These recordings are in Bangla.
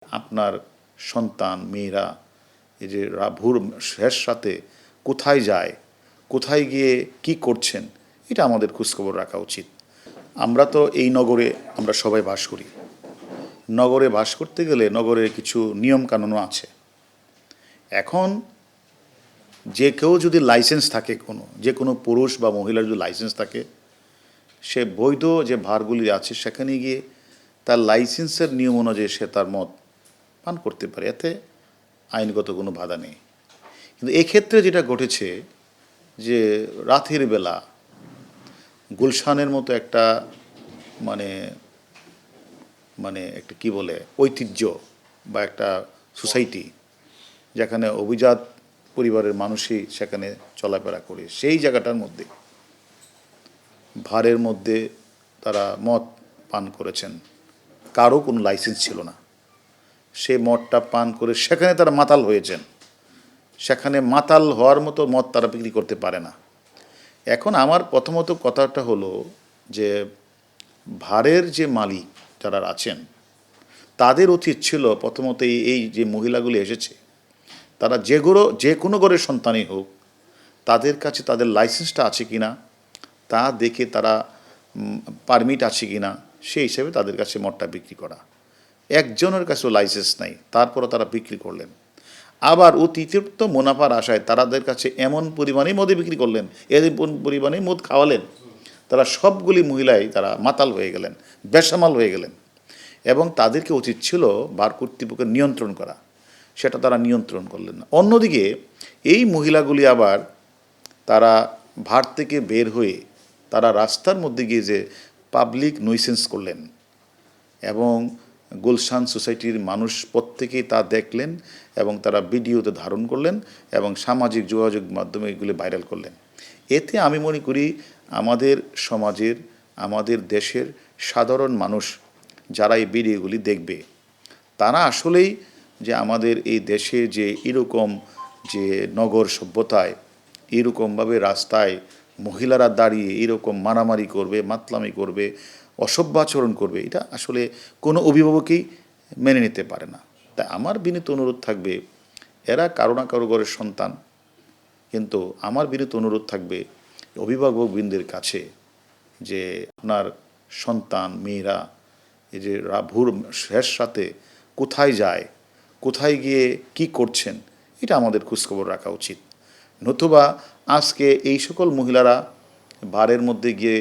আপনার সন্তান মেয়েরা এই যে ভোর শেষ রাতে কোথায় যায়, কোথায় গিয়ে কি করছেন, এটা আমাদের খোঁজখবর রাখা উচিত। আমরা তো এই নগরে আমরা সবাই বাস করি। নগরে বাস করতে গেলে নগরের কিছু নিয়মকানুনও আছে। এখন যে কেউ যদি লাইসেন্স থাকে, যে কোনো পুরুষ বা মহিলার যদি লাইসেন্স থাকে, সে বৈধ যে ভারগুলি আছে সেখানে গিয়ে তার লাইসেন্সের নিয়ম অনুযায়ী সে তার মদ পান করতে পারে, এতে আইনগত কোনো বাধা নেই। কিন্তু এক্ষেত্রে যেটা ঘটেছে যে রাতের বেলা গুলশানের মতো একটা মানে মানে একটা কি বলে ঐতিহ্য বা একটা সোসাইটি, যেখানে অভিজাত পরিবারের মানুষই সেখানে চলাফেরা করে, সেই জায়গাটার মধ্যে ভারের মধ্যে তারা মদ পান করেছেন, কারো কোনো লাইসেন্স ছিল না। সে মদটা পান করে সেখানে তারা মাতাল হয়েছেন। সেখানে মাতাল হওয়ার মতো মদ তারা বিক্রি করতে পারে না। এখন আমার প্রথমত কথাটা হলো যে ভারের যে মালিক যারা আছেন তাদের উচিত ছিল প্রথমত এই যে মহিলাগুলি এসেছে তারা যে কোনো ঘরের সন্তানই হোক, তাদের কাছে তাদের লাইসেন্সটা আছে কি না তা দেখে, তারা পারমিট আছে কি না সেই হিসেবে তাদের কাছে মদটা বিক্রি করা। একজনের কাছেও লাইসেন্স নাই, তারপরও তারা বিক্রি করলেন। আবার অতিরিক্ত মুনাফার আশায় তাদের কাছে এমন পরিমাণেই মদে বিক্রি করলেন, এমন পরিমাণেই মদ খাওয়ালেন, তারা সবগুলি মহিলাই তারা মাতাল হয়ে গেলেন, বেসামাল হয়ে গেলেন। এবং তাদেরকে উচিত ছিল বার কর্তৃপক্ষের নিয়ন্ত্রণ করা, সেটা তারা নিয়ন্ত্রণ করলেন না। অন্যদিকে এই মহিলাগুলি আবার তারা ভার থেকে বের হয়ে তারা রাস্তার মধ্যে গিয়ে যে পাবলিক নয়সেন্স করলেন এবং গুলশান সোসাইটির মানুষ প্রত্যেকেই তা দেখলেন এবং তারা ভিডিওতে ধারণ করলেন এবং সামাজিক যোগাযোগ মাধ্যমে এগুলি ভাইরাল করলেন। এতে আমি মনে করি আমাদের সমাজের, আমাদের দেশের সাধারণ মানুষ যারা এই ভিডিওগুলি দেখবে, তারা আসলেই যে আমাদের এই দেশে যে এরকম যে নগর সভ্যতায় এরকমভাবে রাস্তায় মহিলারা দাঁড়িয়ে এরকম মারামারি করবে, মাতলামি করবে, অসভ্য আচরণ করবে, এটা আসলে কোনো অভিভাবকই মেনে নিতে পারে না। তাই আমার বিনীত অনুরোধ থাকবে, এরা কারো না কারো ঘরের সন্তান, কিন্তু আমার বিনীত অনুরোধ থাকবে অভিভাবকবৃন্দের কাছে যে আপনার সন্তান মেয়েরা এই যে ভোর শেষ রাতে কোথায় যায়, কোথায় গিয়ে কি করছেন, এটা আমাদের খোঁজখবর রাখা উচিত। নতুবা আজকে এই সকল মহিলারা বারের মধ্যে গিয়ে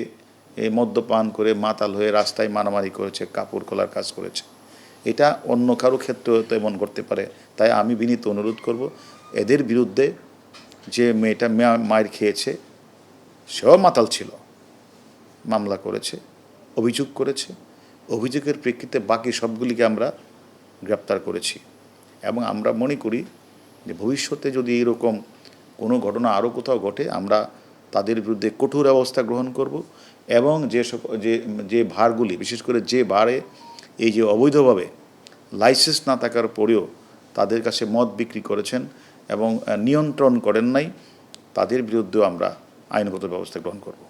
মদ্যপান করে মাতাল হয়ে রাস্তায় মারামারি করেছে, কাপড় খোলার কাজ করেছে, এটা অন্য কারো ক্ষেত্রেও তো এমন করতে পারে। তাই আমি বিনীত অনুরোধ করব, এদের বিরুদ্ধে যে মেয়েটা মায়ের খেয়েছে সেও মাতাল ছিল, মামলা করেছে, অভিযোগ করেছে, অভিযোগের প্রেক্ষিতে বাকি সবগুলিকে আমরা গ্রেপ্তার করেছি। এবং আমরা মনে করি যে ভবিষ্যতে যদি এরকম কোনো ঘটনা আরও কোথাও ঘটে, আমরা তাদের বিরুদ্ধে কঠোর ব্যবস্থা গ্রহণ করব এবং যে ভারগুলি, বিশেষ করে যে ভারে এই যে অবৈধভাবে লাইসেন্স না থাকার পরেও তাদের কাছে মদ বিক্রি করেছেন এবং নিয়ন্ত্রণ করেন নাই, তাদের বিরুদ্ধেও আমরা আইনগত ব্যবস্থা গ্রহণ করব।